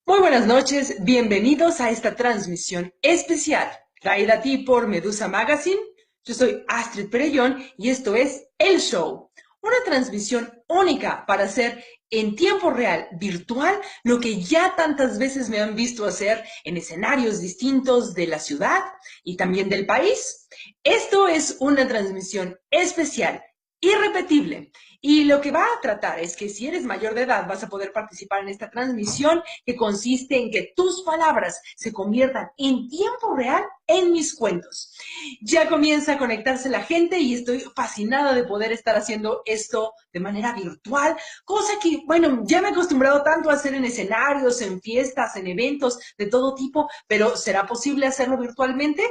Muy buenas noches, bienvenidos a esta transmisión especial traída a ti por Medusa Magazine. Yo soy Astrid Perellón y esto es El Show, una transmisión única para hacer en tiempo real, virtual, lo que ya tantas veces me han visto hacer en escenarios distintos de la ciudad y también del país. Esto es una transmisión especial, irrepetible. Y lo que va a tratar es que si eres mayor de edad vas a poder participar en esta transmisión que consiste en que tus palabras se conviertan en tiempo real en mis cuentos. Ya comienza a conectarse la gente y estoy fascinada de poder estar haciendo esto de manera virtual, cosa que, bueno, ya me he acostumbrado tanto a hacer en escenarios, en fiestas, en eventos de todo tipo, pero ¿será posible hacerlo virtualmente?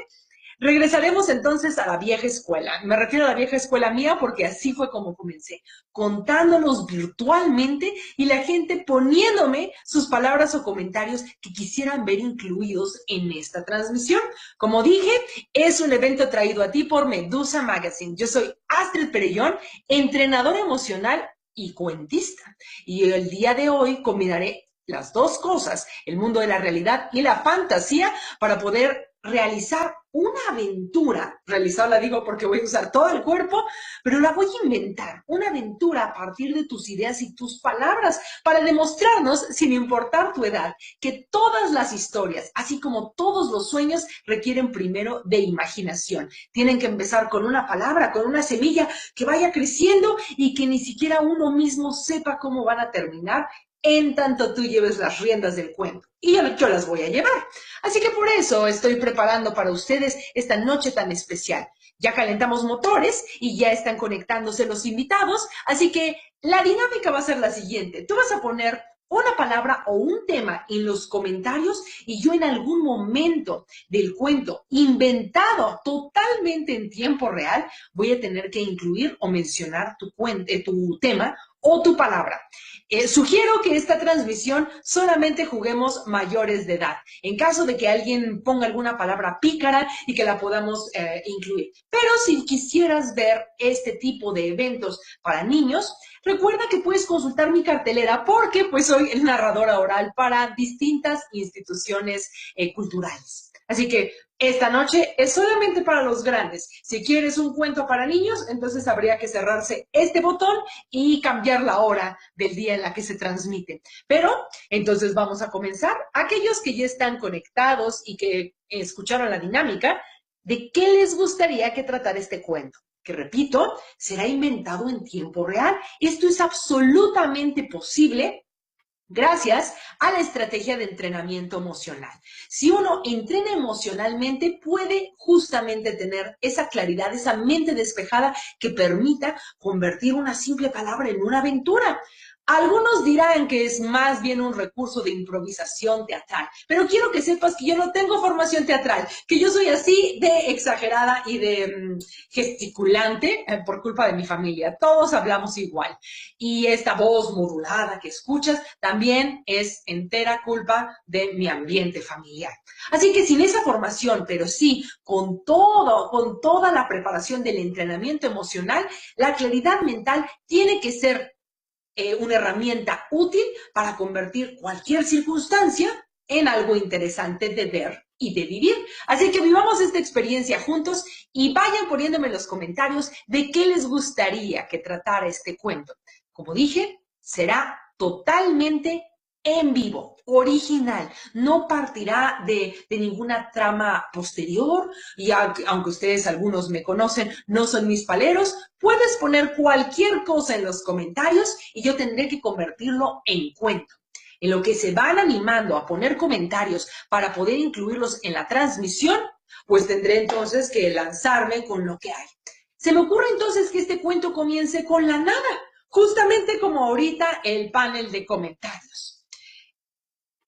Regresaremos entonces a la vieja escuela. Me refiero a la vieja escuela mía porque así fue como comencé, contándolos virtualmente y la gente poniéndome sus palabras o comentarios que quisieran ver incluidos en esta transmisión. Como dije, es un evento traído a ti por Medusa Magazine. Yo soy Astrid Perellón, entrenadora emocional y cuentista. Y el día de hoy combinaré las dos cosas, el mundo de la realidad y la fantasía, para poder realizar una aventura. Realizarla digo porque voy a usar todo el cuerpo, pero la voy a inventar. Una aventura a partir de tus ideas y tus palabras para demostrarnos, sin importar tu edad, que todas las historias, así como todos los sueños, requieren primero de imaginación. Tienen que empezar con una palabra, con una semilla que vaya creciendo y que ni siquiera uno mismo sepa cómo van a terminar en tanto tú lleves las riendas del cuento. Y yo las voy a llevar. Así que por eso estoy preparando para ustedes esta noche tan especial. Ya calentamos motores y ya están conectándose los invitados, así que la dinámica va a ser la siguiente. Tú vas a poner una palabra o un tema en los comentarios y yo en algún momento del cuento inventado totalmente en tiempo real voy a tener que incluir o mencionar tu tema o tu palabra. Sugiero que esta transmisión solamente juguemos mayores de edad, en caso de que alguien ponga alguna palabra pícara y que la podamos incluir. Pero si quisieras ver este tipo de eventos para niños, recuerda que puedes consultar mi cartelera porque pues soy el narradora oral para distintas instituciones culturales. Así que esta noche es solamente para los grandes. Si quieres un cuento para niños, entonces habría que cerrarse este botón y cambiar la hora del día en la que se transmite. Pero entonces vamos a comenzar. Aquellos que ya están conectados y que escucharon la dinámica, ¿de qué les gustaría que tratara este cuento? Que repito, será inventado en tiempo real. Esto es absolutamente posible gracias a la estrategia de entrenamiento emocional. Si uno entrena emocionalmente, puede justamente tener esa claridad, esa mente despejada que permita convertir una simple palabra en una aventura. Algunos dirán que es más bien un recurso de improvisación teatral, pero quiero que sepas que yo no tengo formación teatral, que yo soy así de exagerada y de gesticulante por culpa de mi familia. Todos hablamos igual. Y esta voz modulada que escuchas también es entera culpa de mi ambiente familiar. Así que sin esa formación, pero sí con toda la preparación del entrenamiento emocional, la claridad mental tiene que ser una herramienta útil para convertir cualquier circunstancia en algo interesante de ver y de vivir. Así que vivamos esta experiencia juntos y vayan poniéndome en los comentarios de qué les gustaría que tratara este cuento. Como dije, será totalmente en vivo, original, no partirá de ninguna trama posterior y aunque ustedes algunos me conocen, no son mis paleros, puedes poner cualquier cosa en los comentarios y yo tendré que convertirlo en cuento. En lo que se van animando a poner comentarios para poder incluirlos en la transmisión, pues tendré entonces que lanzarme con lo que hay. Se me ocurre entonces que este cuento comience con la nada, justamente como ahorita el panel de comentarios.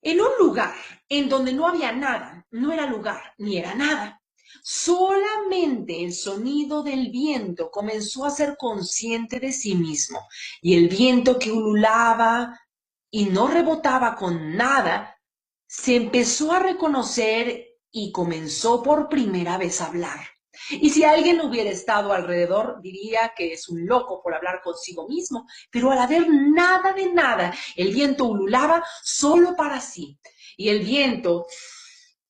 En un lugar en donde no había nada, no era lugar ni era nada. Solamente el sonido del viento comenzó a ser consciente de sí mismo, y el viento que ululaba y no rebotaba con nada, se empezó a reconocer y comenzó por primera vez a hablar. Y si alguien hubiera estado alrededor, diría que es un loco por hablar consigo mismo, pero al haber nada de nada, el viento ululaba solo para sí. Y el viento,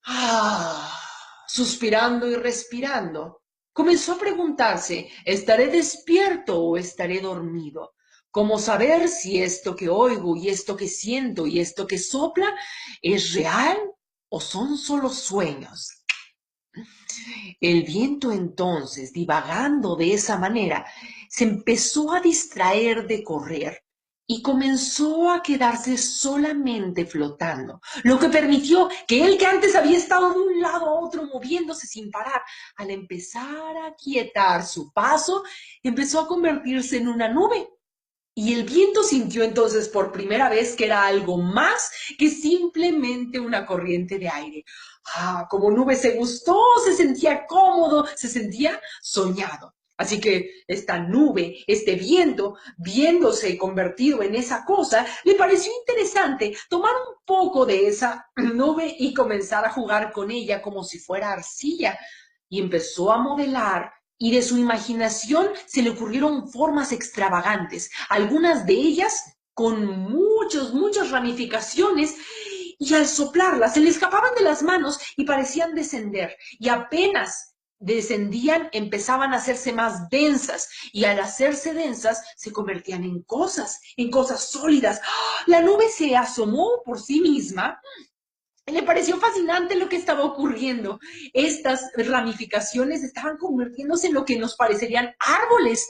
ah, suspirando y respirando, comenzó a preguntarse, ¿estaré despierto o estaré dormido? ¿Cómo saber si esto que oigo y esto que siento y esto que sopla es real o son solo sueños? El viento entonces, divagando de esa manera, se empezó a distraer de correr y comenzó a quedarse solamente flotando, lo que permitió que él que antes había estado de un lado a otro moviéndose sin parar, al empezar a quietar su paso, empezó a convertirse en una nube. Y el viento sintió entonces por primera vez que era algo más que simplemente una corriente de aire. Como nube se gustó, se sentía cómodo, se sentía soñado. Así que esta nube, este viento, viéndose convertido en esa cosa, le pareció interesante tomar un poco de esa nube y comenzar a jugar con ella como si fuera arcilla. Y empezó a modelar y de su imaginación se le ocurrieron formas extravagantes, algunas de ellas con muchas ramificaciones, y al soplarlas se le escapaban de las manos y parecían descender, y apenas descendían empezaban a hacerse más densas, y al hacerse densas se convertían en cosas sólidas. La nube se asomó por sí misma. Le pareció fascinante lo que estaba ocurriendo. Estas ramificaciones estaban convirtiéndose en lo que nos parecerían árboles.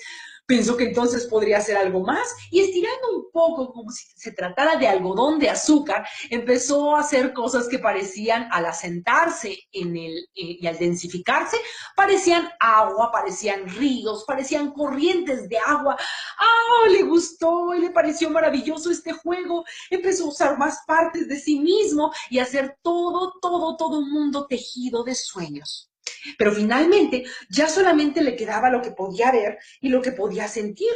Pensó que entonces podría hacer algo más y estirando un poco como si se tratara de algodón de azúcar, empezó a hacer cosas que parecían al asentarse y al densificarse, parecían agua, parecían ríos, parecían corrientes de agua. Le gustó y le pareció maravilloso este juego. Empezó a usar más partes de sí mismo y a hacer todo un mundo tejido de sueños. Pero finalmente ya solamente le quedaba lo que podía ver y lo que podía sentir.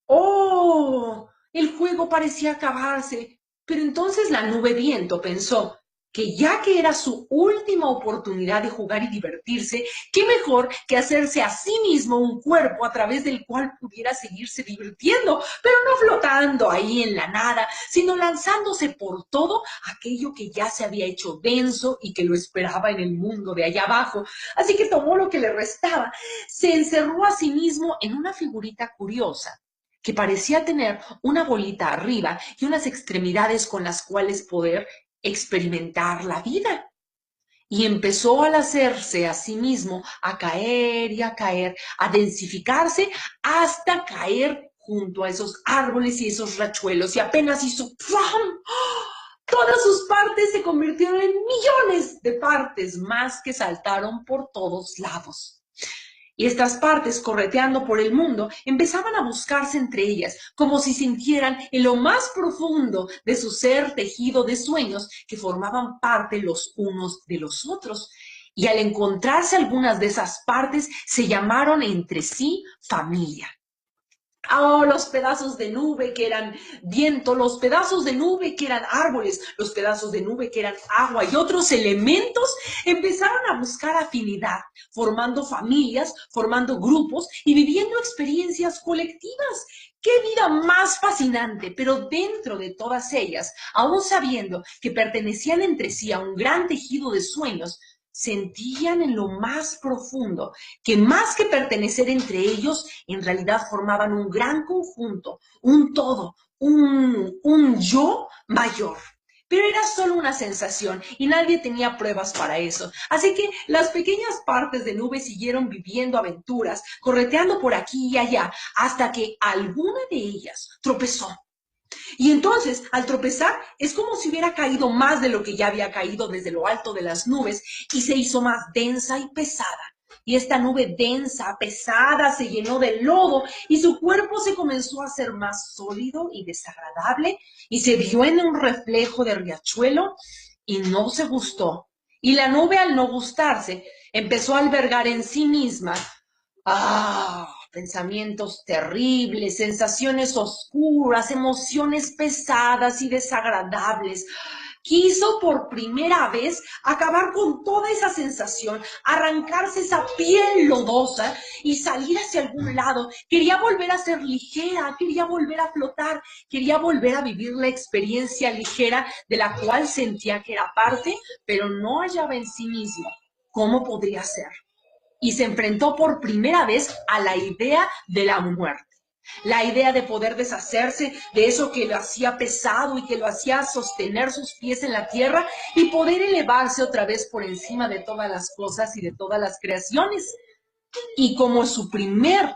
¡Oh! El juego parecía acabarse, pero entonces la nube viento pensó que ya que era su última oportunidad de jugar y divertirse, qué mejor que hacerse a sí mismo un cuerpo a través del cual pudiera seguirse divirtiendo, pero no flotando ahí en la nada, sino lanzándose por todo aquello que ya se había hecho denso y que lo esperaba en el mundo de allá abajo. Así que tomó lo que le restaba, se encerró a sí mismo en una figurita curiosa que parecía tener una bolita arriba y unas extremidades con las cuales poder experimentar la vida. Y empezó al hacerse a sí mismo a caer y a caer, a densificarse hasta caer junto a esos árboles y esos rachuelos. Y apenas hizo ¡pam! Todas sus partes se convirtieron en millones de partes más que saltaron por todos lados. Y estas partes, correteando por el mundo, empezaban a buscarse entre ellas, como si sintieran en lo más profundo de su ser tejido de sueños que formaban parte los unos de los otros. Y al encontrarse algunas de esas partes, se llamaron entre sí familia. Los pedazos de nube que eran viento, los pedazos de nube que eran árboles, los pedazos de nube que eran agua y otros elementos empezaron a buscar afinidad, formando familias, formando grupos y viviendo experiencias colectivas. ¡Qué vida más fascinante! Pero dentro de todas ellas, aún sabiendo que pertenecían entre sí a un gran tejido de sueños, sentían en lo más profundo que más que pertenecer entre ellos, en realidad formaban un gran conjunto, un todo, un yo mayor. Pero era solo una sensación y nadie tenía pruebas para eso. Así que las pequeñas partes de nube siguieron viviendo aventuras, correteando por aquí y allá, hasta que alguna de ellas tropezó. Y entonces, al tropezar, es como si hubiera caído más de lo que ya había caído desde lo alto de las nubes y se hizo más densa y pesada. Y esta nube densa, pesada, se llenó de lodo y su cuerpo se comenzó a hacer más sólido y desagradable y se vio en un reflejo de riachuelo y no se gustó. Y la nube, al no gustarse, empezó a albergar en sí misma pensamientos terribles, sensaciones oscuras, emociones pesadas y desagradables quiso por primera vez acabar con toda esa sensación, arrancarse esa piel lodosa y salir hacia algún lado. Quería volver a ser ligera, quería volver a flotar, quería volver a vivir la experiencia ligera de la cual sentía que era parte, pero no hallaba en sí mismo cómo podría ser. Y se enfrentó por primera vez a la idea de la muerte. La idea de poder deshacerse de eso que lo hacía pesado y que lo hacía sostener sus pies en la tierra y poder elevarse otra vez por encima de todas las cosas y de todas las creaciones. Y como su primer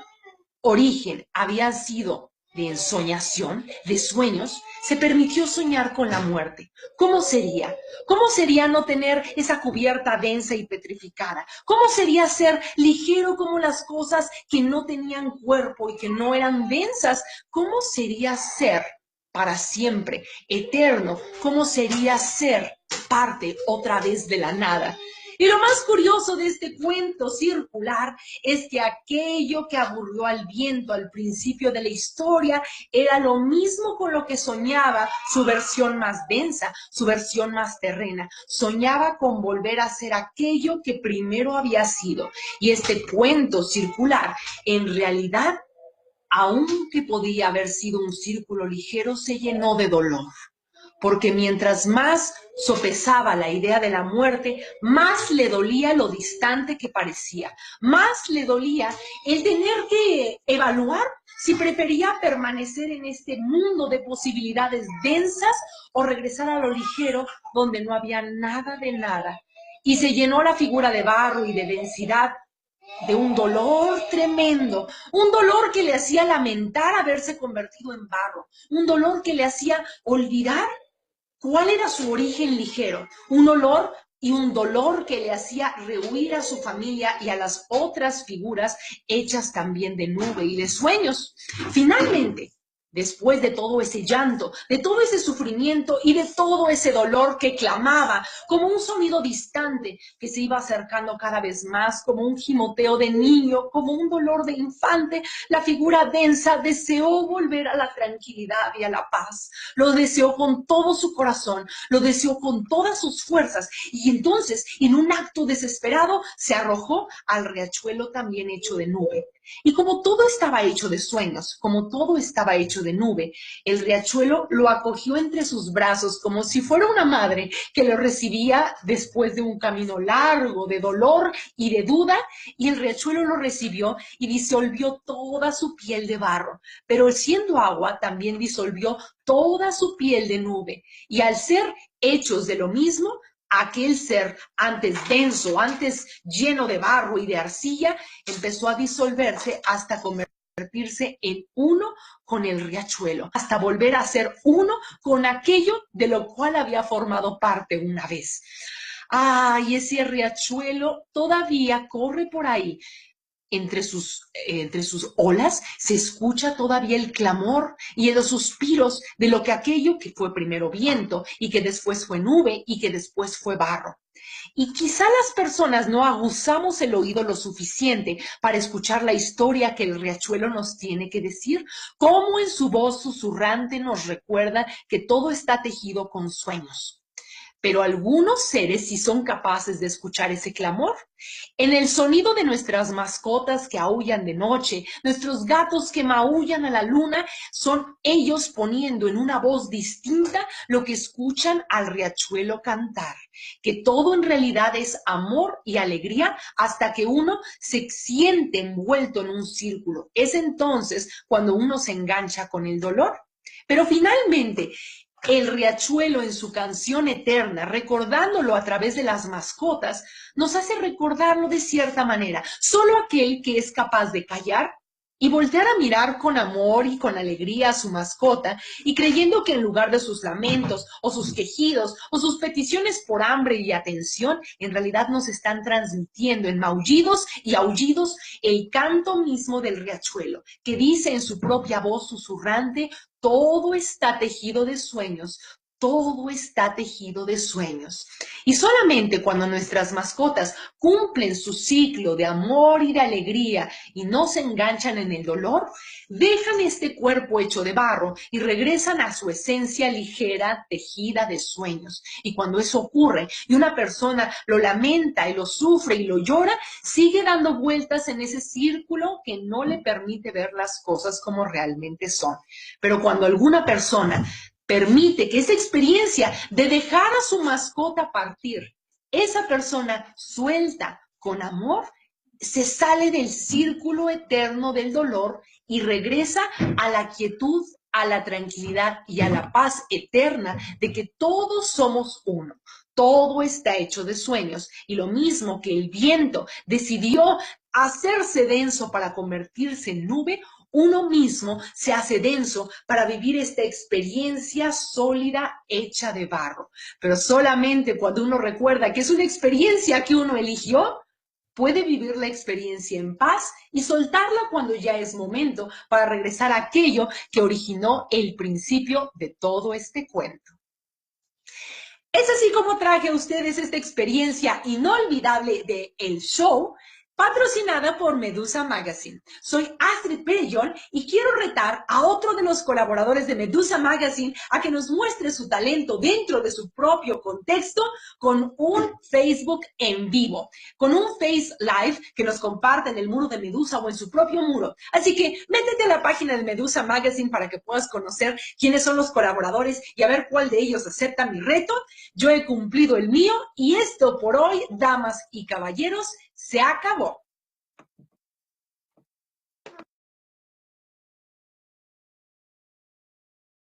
origen había sido de ensoñación, de sueños, se permitió soñar con la muerte. ¿Cómo sería? ¿Cómo sería no tener esa cubierta densa y petrificada? ¿Cómo sería ser ligero como las cosas que no tenían cuerpo y que no eran densas? ¿Cómo sería ser para siempre, eterno? ¿Cómo sería ser parte otra vez de la nada? Y lo más curioso de este cuento circular es que aquello que aburrió al viento al principio de la historia era lo mismo con lo que soñaba su versión más densa, su versión más terrena. Soñaba con volver a ser aquello que primero había sido. Y este cuento circular, en realidad, aunque podía haber sido un círculo ligero, se llenó de dolor. Porque mientras más sopesaba la idea de la muerte, más le dolía lo distante que parecía, más le dolía el tener que evaluar si prefería permanecer en este mundo de posibilidades densas o regresar a lo ligero donde no había nada de nada. Y se llenó la figura de barro y de densidad de un dolor tremendo, un dolor que le hacía lamentar haberse convertido en barro, un dolor que le hacía olvidar cuál era su origen ligero, un olor y un dolor que le hacía rehuir a su familia y a las otras figuras hechas también de nube y de sueños. Finalmente, después de todo ese llanto, de todo ese sufrimiento y de todo ese dolor que clamaba como un sonido distante que se iba acercando cada vez más, como un gimoteo de niño, como un dolor de infante, la figura densa deseó volver a la tranquilidad y a la paz. Lo deseó con todo su corazón, lo deseó con todas sus fuerzas y entonces, en un acto desesperado, se arrojó al riachuelo también hecho de nube. Y como todo estaba hecho de sueños, como todo estaba hecho de nube, el riachuelo lo acogió entre sus brazos como si fuera una madre que lo recibía después de un camino largo de dolor y de duda, y el riachuelo lo recibió y disolvió toda su piel de barro, pero siendo agua también disolvió toda su piel de nube, y al ser hechos de lo mismo, aquel ser antes denso, antes lleno de barro y de arcilla, empezó a disolverse hasta convertirse en uno con el riachuelo, hasta volver a ser uno con aquello de lo cual había formado parte una vez. Y ese riachuelo todavía corre por ahí. Entre sus olas se escucha todavía el clamor y los suspiros de lo que aquello que fue primero viento y que después fue nube y que después fue barro. Y quizá las personas no aguzamos el oído lo suficiente para escuchar la historia que el riachuelo nos tiene que decir, cómo en su voz susurrante nos recuerda que todo está tejido con sueños. Pero algunos seres sí son capaces de escuchar ese clamor. En el sonido de nuestras mascotas que aúllan de noche, nuestros gatos que maullan a la luna, son ellos poniendo en una voz distinta lo que escuchan al riachuelo cantar, que todo en realidad es amor y alegría hasta que uno se siente envuelto en un círculo. Es entonces cuando uno se engancha con el dolor. Pero finalmente, el riachuelo en su canción eterna, recordándolo a través de las mascotas, nos hace recordarlo de cierta manera. Solo aquel que es capaz de callar y voltear a mirar con amor y con alegría a su mascota y creyendo que en lugar de sus lamentos o sus quejidos o sus peticiones por hambre y atención, en realidad nos están transmitiendo en maullidos y aullidos el canto mismo del riachuelo, que dice en su propia voz susurrante: todo está tejido de sueños, todo está tejido de sueños. Y solamente cuando nuestras mascotas cumplen su ciclo de amor y de alegría y no se enganchan en el dolor, dejan este cuerpo hecho de barro y regresan a su esencia ligera, tejida de sueños. Y cuando eso ocurre y una persona lo lamenta y lo sufre y lo llora, sigue dando vueltas en ese círculo que no le permite ver las cosas como realmente son. Pero cuando alguna persona permite que esa experiencia de dejar a su mascota partir, esa persona suelta con amor, se sale del círculo eterno del dolor y regresa a la quietud, a la tranquilidad y a la paz eterna de que todos somos uno. Todo está hecho de sueños y lo mismo que el viento decidió hacerse denso para convertirse en nube, uno mismo se hace denso para vivir esta experiencia sólida hecha de barro. Pero solamente cuando uno recuerda que es una experiencia que uno eligió, puede vivir la experiencia en paz y soltarla cuando ya es momento para regresar a aquello que originó el principio de todo este cuento. Es así como traje a ustedes esta experiencia inolvidable de El Show, patrocinada por Medusa Magazine. Soy Astrid Perellón y quiero retar a otro de los colaboradores de Medusa Magazine a que nos muestre su talento dentro de su propio contexto con un Facebook en vivo, con un Face Live que nos comparte en el muro de Medusa o en su propio muro. Así que métete a la página de Medusa Magazine para que puedas conocer quiénes son los colaboradores y a ver cuál de ellos acepta mi reto. Yo he cumplido el mío y esto por hoy, damas y caballeros, se acabó.